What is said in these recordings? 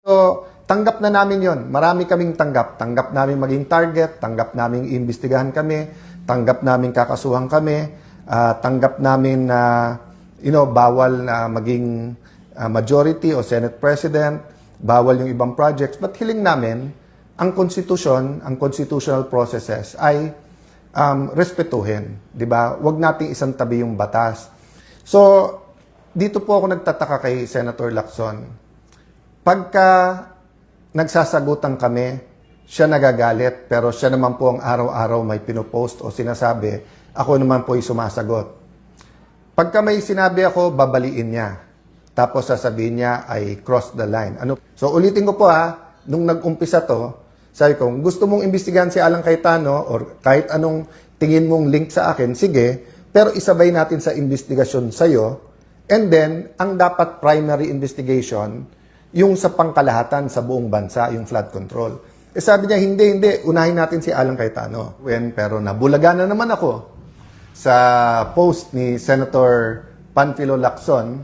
So, tanggap na namin yon. Marami kaming tanggap. Tanggap namin maging target, tanggap namin iimbestigahan kami, tanggap namin kakasuhan kami, tanggap namin na bawal na maging majority o Senate President, bawal yung ibang projects. But hiling namin, ang konstitusyon, ang constitutional processes ay respetuhin. Diba? Huwag nating isang tabi yung batas. So, dito po ako nagtataka kay Senator Lacson. Pagka nagsasagutan kami, siya nagagalit, pero siya naman po ang araw-araw may pinopost o sinasabi, ako naman po ay sumasagot. Pagka may sinabi ako, babaliin niya. Tapos sasabihin niya ay cross the line. So ulitin ko po nung nag-umpisa to, sabi ko, gusto mong imbestigahan si Alan Cayetano or kahit anong tingin mong link sa akin, sige, pero isabay natin sa investigasyon sa'yo. And then, ang dapat primary investigation, yung sa pangkalahatan sa buong bansa, yung flood control. Sabi niya, hindi, unahin natin si Alan Cayetano. Pero nabulaga na naman ako sa post ni Senator Panfilo Lacson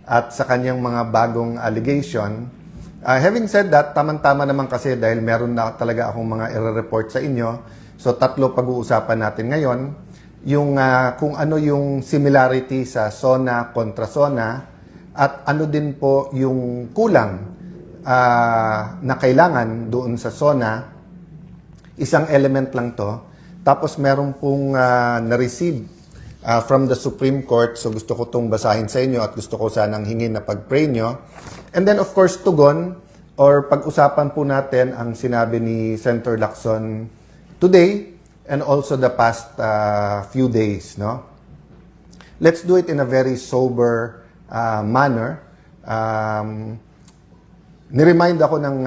at sa kanyang mga bagong allegation. Having said that, tamang-tama naman kasi dahil meron na talaga akong mga i-report sa inyo. So, 3 pag-uusapan natin ngayon. Yung kung ano yung similarity sa SONA kontra SONA, at ano din po yung kulang na kailangan doon sa SONA. Isang element lang to. Tapos meron pong na-receive from the Supreme Court. So gusto ko itong basahin sa inyo at gusto ko sanang hingin na pag-pray nyo. And then of course, tugon or pag-usapan po natin ang sinabi ni Senator Lacson today and also the past few days. No? Let's do it in a very sober manner. Niremind ako ng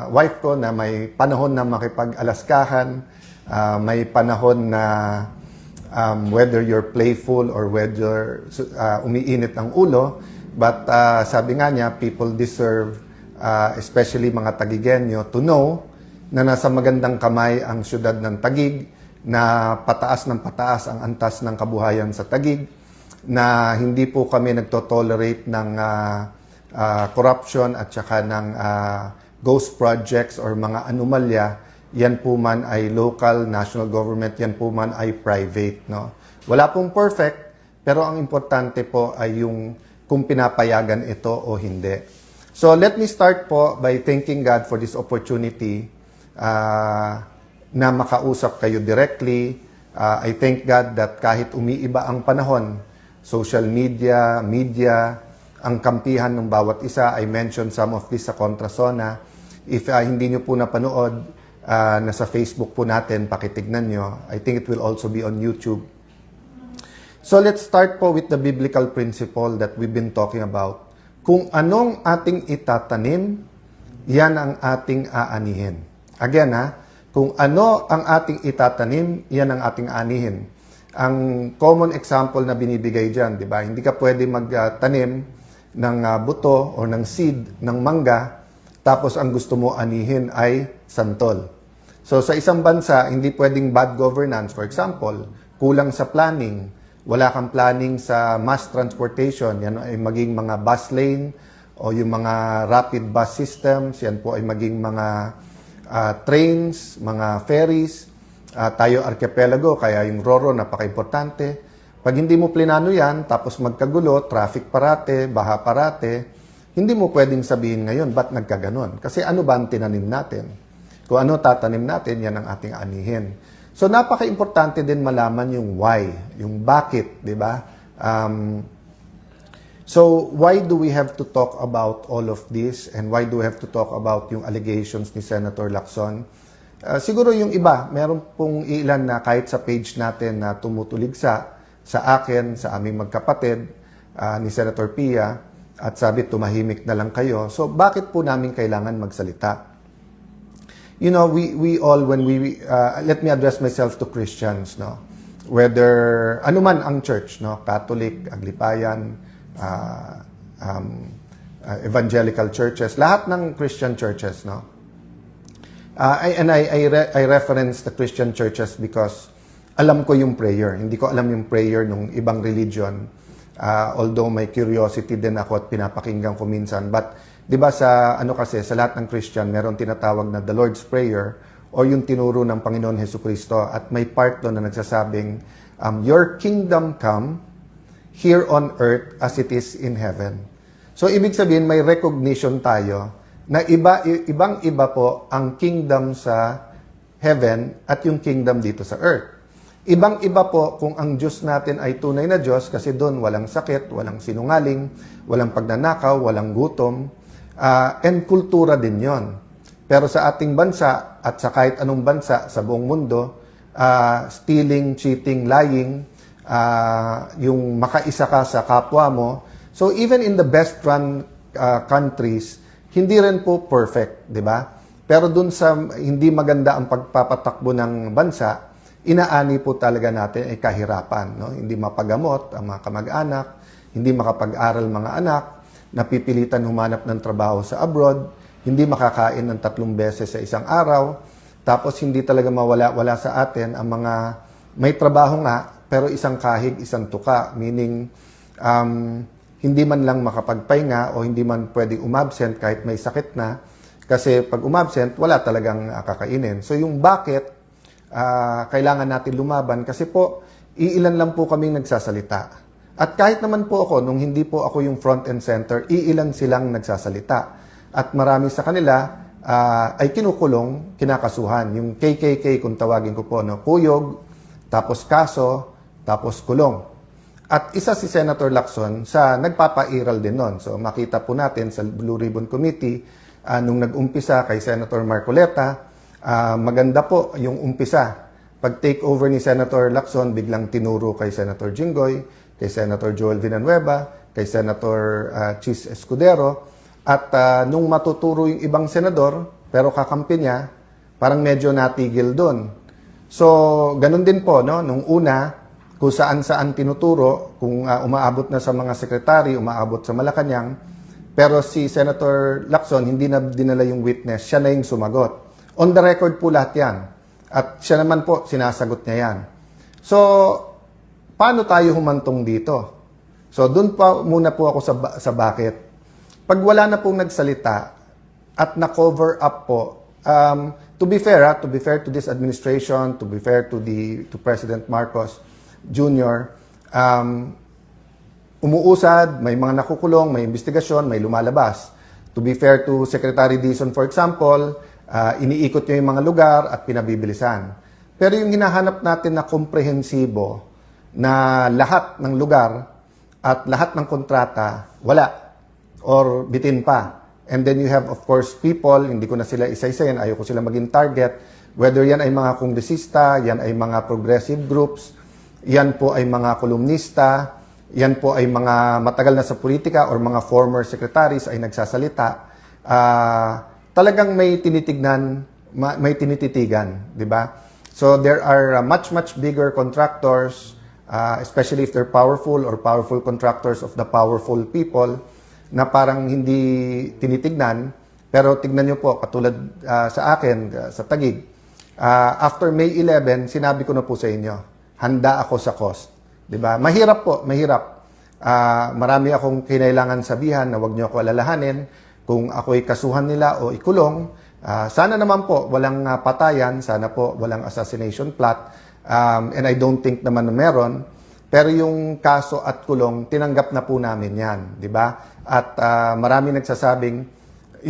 wife ko na may panahon na makipag-alaskahan, may panahon na whether you're playful or whether umiinit ang ulo, but sabi nga niya, people deserve, especially mga Tagigenyo, to know na nasa magandang kamay ang syudad ng Taguig, na pataas ng pataas ang antas ng kabuhayan sa Taguig, na hindi po kami nagtotolerate ng corruption at saka ng ghost projects or mga anomalya. Yan po man ay local, national government, yan po man ay private. No? Wala pong perfect, pero ang importante po ay yung kung pinapayagan ito o hindi. So let me start po by thanking God for this opportunity na makausap kayo directly. I thank God that kahit umiiba ang panahon, social media, ang kampihan ng bawat isa. I mentioned some of this sa Contra SONA. If hindi nyo po napanood, nasa Facebook po natin, pakitignan nyo. I think it will also be on YouTube. So let's start po with the biblical principle that we've been talking about. Kung anong ating itatanim, yan ang ating aanihin. Again kung ano ang ating itatanim, yan ang ating aanihin. Ang common example na binibigay dyan, di ba? Hindi ka pwede magtanim ng buto o ng seed ng mangga, tapos ang gusto mo anihin ay santol. So sa isang bansa, hindi pwedeng bad governance. For example, kulang sa planning, wala kang planning sa mass transportation, yan ay maging mga bus lane o yung mga rapid bus systems, yan po ay maging mga trains, mga ferries. Tayo archipelago, kaya yung RoRo napaka-importante. Pag hindi mo plinano yan, tapos magkagulo, traffic parate, baha parate, hindi mo pwedeng sabihin ngayon, ba't nagkaganon? Kasi ano ba ang tinanim natin? Kung ano tatanim natin, yan ang ating anihin. So napaka-importante din malaman yung why, yung bakit, di ba? So why do we have to talk about all of this and why do we have to talk about yung allegations ni Senator Lacson? Siguro yung iba, meron pong ilan na kahit sa page natin na tumutulig sa akin, sa aming magkapatid, ni Senator Pia, at sabi tumahimik na lang kayo. So bakit po namin kailangan magsalita? You know, we all, when let me address myself to Christians, no? Whether, anuman ang church, no? Catholic, Aglipayan, evangelical churches, lahat ng Christian churches, no? I reference the Christian churches because alam ko yung prayer. Hindi ko alam yung prayer ng ibang religion. Although may curiosity din ako at pinapakinggan ko minsan. But 'di ba sa ano kasi sa lahat ng Christian meron tinatawag na the Lord's Prayer o yung tinuro ng Panginoon Hesukristo at may part doon na nagsasabing your kingdom come here on earth as it is in heaven. So ibig sabihin may recognition tayo na ibang-iba po ang kingdom sa heaven at yung kingdom dito sa earth. Ibang-iba po kung ang Diyos natin ay tunay na Diyos kasi doon walang sakit, walang sinungaling, walang pagnanakaw, walang gutom, and kultura din yon. Pero sa ating bansa at sa kahit anong bansa sa buong mundo, stealing, cheating, lying, yung makaisa ka sa kapwa mo. So even in the best run countries, hindi rin po perfect, di ba? Pero dun sa hindi maganda ang pagpapatakbo ng bansa, inaani po talaga natin ay kahirapan, no? Hindi mapagamot ang mga kamag-anak, hindi makapag-aral mga anak, napipilitan humanap ng trabaho sa abroad, hindi makakain ng 3 beses sa isang araw, tapos hindi talaga mawala-wala sa atin ang mga may trabaho nga, pero isang kahig, isang tuka, meaning hindi man lang makapagpahinga o hindi man pwedeng umabsent kahit may sakit na, kasi pag umabsent, wala talagang kakainin. So yung bakit kailangan natin lumaban, kasi po, iilan lang po kaming nagsasalita. At kahit naman po ako, nung hindi po ako yung front and center, iilan silang nagsasalita. At marami sa kanila ay kinukulong, kinakasuhan. Yung KKK, kung tawagin ko po, no? Kuyog, tapos kaso, tapos kulong. At isa si Senator Lacson sa nagpapairal din nun. So makita po natin sa Blue Ribbon Committee, nung nag-umpisa kay Senator Marcoleta, maganda po yung umpisa. Pag take over ni Senator Lacson, biglang tinuro kay Senator Jinggoy, kay Senator Joel Villanueva, kay Senator Chis Escudero. At nung matuturo yung ibang senador, pero kakampi niya, parang medyo natigil doon. So, ganun din po, no? Nung una, kung saan-saan tinuturo, kung umaabot na sa mga sekretary, umaabot sa Malacanang, pero si Senator Lacson, hindi na dinala yung witness, siya na yung sumagot. On the record po lahat yan. At siya naman po, sinasagot niya yan. So, paano tayo humantong dito? So, doon pa muna po ako sa bakit. Pag wala na pong nagsalita at na-cover up po, to be fair to this administration, to be fair to President Marcos Jr., umuusad, may mga nakukulong, may investigasyon, may lumalabas. To be fair to Secretary Dizon, for example, iniikot niya yung mga lugar at pinabibilisan. Pero yung hinahanap natin na komprehensibo na lahat ng lugar at lahat ng kontrata, wala. Or bitin pa. And then you have, of course, people, hindi ko na sila isa-isayin, ayoko sila maging target, whether yan ay mga kongresista, yan ay mga progressive groups, yan po ay mga kolumnista, yan po ay mga matagal na sa politika or mga former secretaries ay nagsasalita, talagang may tinitignan, may tinititigan, di ba? So there are much bigger contractors, especially if they're powerful or powerful contractors of the powerful people, na parang hindi tinitignan. Pero tignan nyo po, katulad sa akin, sa Taguig, after May 11, sinabi ko na po sa inyo, handa ako sa cost. Diba? Mahirap po, mahirap. Marami akong kinailangan sabihan na wag nyo ako alalahanin kung ako'y kasuhan nila o ikulong. Sana naman po walang patayan, sana po walang assassination plot, and I don't think naman na meron. Pero yung kaso at kulong, tinanggap na po namin yan, di ba? At marami nagsasabing,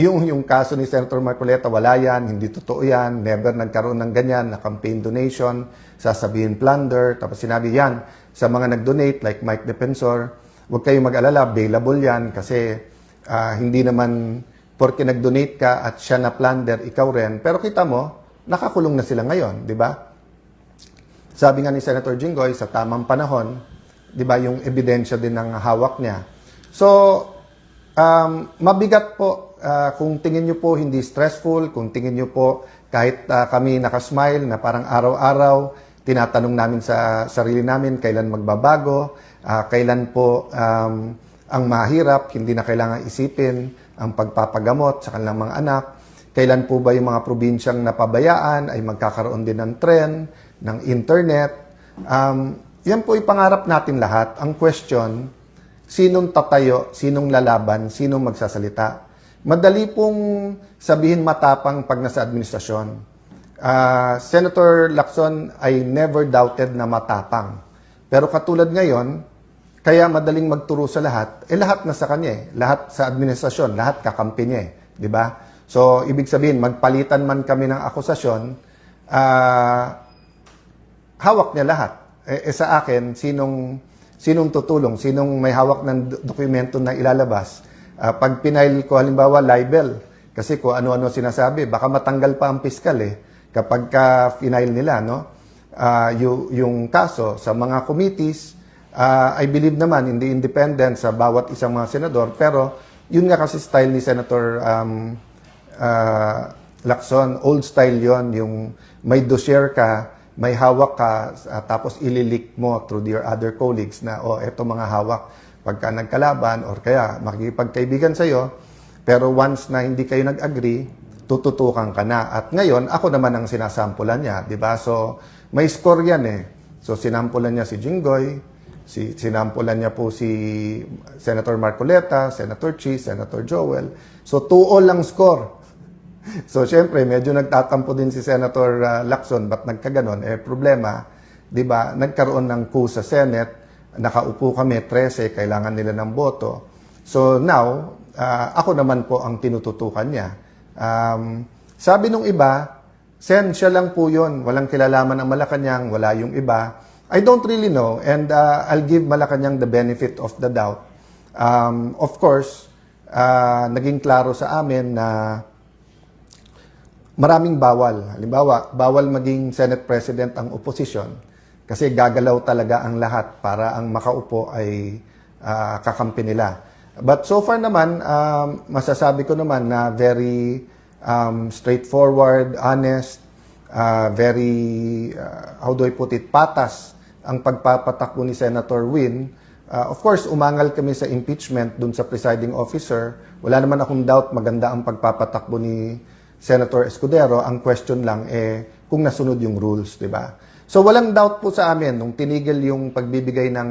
yung kaso ni Senator Marcoleta, wala yan, hindi totoo yan, never nagkaroon ng ganyan, na campaign donation, sasabihin plunder, tapos sinabi yan, sa mga nag-donate, like Mike Defensor, huwag kayong mag-alala, bailable yan, kasi hindi naman, porque nag-donate ka at siya na plunder, ikaw rin. Pero kita mo, nakakulong na sila ngayon, di ba? Sabi nga ni Senator Jinggoy, sa tamang panahon, di ba, yung ebidensya din ng hawak niya. So, mabigat po kung tingin nyo po hindi stressful, kung tingin nyo po kahit kami nakasmile na parang araw-araw, tinatanong namin sa sarili namin kailan magbabago, kailan po ang mahirap, hindi na kailangan isipin ang pagpapagamot sa kanilang mga anak, kailan po ba yung mga probinsyang napabayaan ay magkakaroon din ng tren, ng internet. Yan po ipangarap natin lahat. Ang question, sinong tatayo, sinong lalaban, sinong magsasalita. Madali pong sabihin matapang pag nasa administrasyon. Senator Lacson, I never doubted na matapang. Pero katulad ngayon, kaya madaling magturo sa lahat, lahat na sa kanya eh. Lahat sa administrasyon, lahat kakampi niya eh. Di ba? So, ibig sabihin, magpalitan man kami ng akusasyon, hawak niya lahat. Sa akin, sinong tutulong, sinong may hawak ng dokumento na ilalabas. Pag pinail ko, halimbawa, libel, kasi kung ano-ano sinasabi, baka matanggal pa ang piskal eh, kapag ka-finail nila, no? Yung kaso sa mga committees, I believe naman in the independence sa bawat isang mga senador, pero yun nga kasi style ni Senator Lacson, old style yon, yung may dossier ka, may hawak ka, tapos ililik mo through your other colleagues na, eto mga hawak pagka nagkalaban or kaya makikipagkaibigan sa'yo, pero once na hindi kayo nag-agree, tututukan ka na. At ngayon, ako naman ang sinasampulan niya, di ba? So, may score yan eh. So, sinampulan niya si Jinggoy, sinampulan niya po si Senator Marcoleta, Senator Chi, Senator Joel. So, 2-all lang score. So, syempre, medyo nagtatampo din si Senator Lacson, ba't nagkaganon? Problema, di ba, nagkaroon ng coup sa Senate, nakaupo kami, 13, kailangan nila ng boto. So, now, ako naman po ang tinututukan niya. Sabi nung iba, Sen, siya lang po yun, walang kilalaman ang Malacanang, wala yung iba. I don't really know, and I'll give Malacanang the benefit of the doubt. Of course, naging klaro sa amin na maraming bawal. Halimbawa, bawal maging Senate President ang opposition kasi gagalaw talaga ang lahat para ang makaupo ay kakampi nila. But so far naman, masasabi ko naman na very straightforward, honest, very, how do I put it, patas ang pagpapatakbo ni Senator Win. Of course, umangal kami sa impeachment dun sa presiding officer. Wala naman akong doubt maganda ang pagpapatakbo ni Senator Escudero. Ang question lang kung nasunod yung rules, di ba? So walang doubt po sa amin nung tinigil yung pagbibigay ng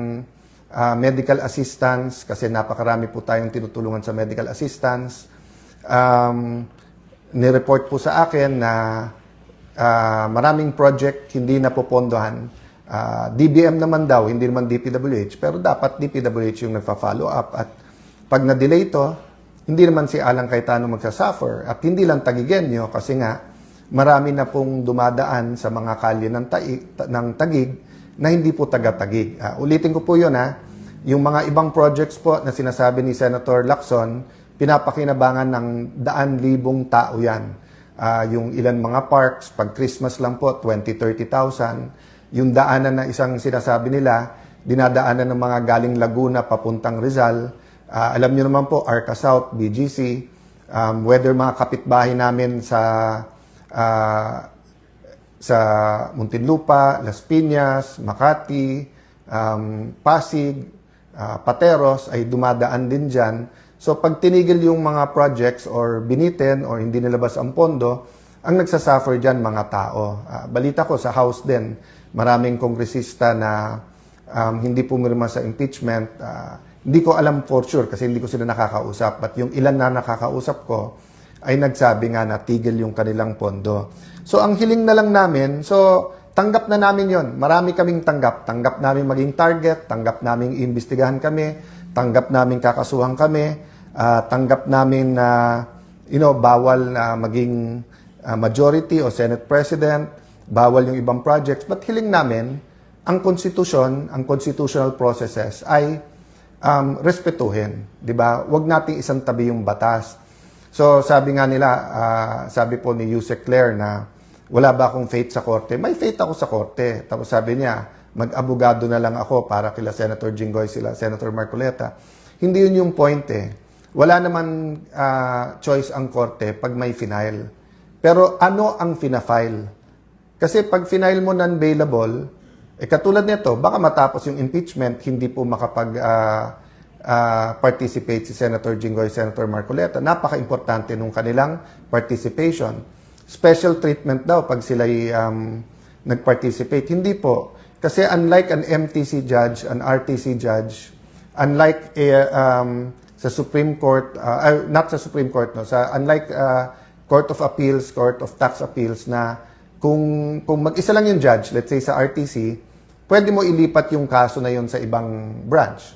medical assistance kasi napakarami po tayong tinutulungan sa medical assistance. Nireport po sa akin na maraming project hindi napopondohan. DBM naman daw, hindi naman DPWH, pero dapat DPWH yung nagfa-follow up. At pag na-delay ito, hindi naman si Alan Cayetano magsasuffer. At hindi lang Tagigenyo kasi nga marami na pong dumadaan sa mga kalye ng Taguig na hindi po taga-Taguig. Ulitin ko po yun yung mga ibang projects po na sinasabi ni Senator Lacson, pinapakinabangan ng daan-libong tao yan. Yung ilan mga parks, pag Christmas lang po, 20-30,000. Yung daanan na isang sinasabi nila, dinadaanan ng mga galing Laguna papuntang Rizal. Alam nyo naman po, Arca South, BGC, whether mga kapitbahay namin sa Muntinlupa, Las Piñas, Makati, Pasig, Pateros ay dumadaan din dyan. So pag tinigil yung mga projects or binitin or hindi nilabas ang pondo, ang nagsasuffer dyan mga tao. Balita ko sa House din, maraming kongresista na hindi pumirma sa impeachment. Hindi ko alam for sure kasi hindi ko sila nakakausap. But yung ilan na nakakausap ko, ay nagsabi nga na tigil yung kanilang pondo. So, ang hiling na lang namin, tanggap na namin yon. Marami kaming tanggap. Tanggap namin maging target, tanggap namin iimbestigahan kami, tanggap namin kakasuhan kami, tanggap namin na, bawal na maging majority o Senate President, bawal yung ibang projects. But hiling namin, ang konstitusyon, ang constitutional processes ay respetuhin. Diba? Huwag nating isang tabi yung batas. So, sabi nga nila, sabi po ni Yusek Claire na wala ba akong faith sa korte? May faith ako sa korte. Tapos sabi niya, mag-abogado na lang ako para kila Senator Jinggoy, sila Senator Marcoleta. Hindi yun yung point eh. Wala naman choice ang korte pag may final. Pero ano ang fina-file? Kasi pag final mo non-bailable, katulad nito, baka matapos yung impeachment, hindi po participate si Senator Jinggoy, Senator Marcoleta. Napaka-importante nung kanilang participation. Special treatment daw pag sila'y nag-participate. Hindi po. Kasi unlike an MTC judge, an RTC judge, unlike sa Supreme Court, not sa Supreme Court, no, sa unlike Court of Appeals, Court of Tax Appeals na kung mag-isa lang yung judge, let's say sa RTC, pwede mo ilipat yung kaso na yun sa ibang branch.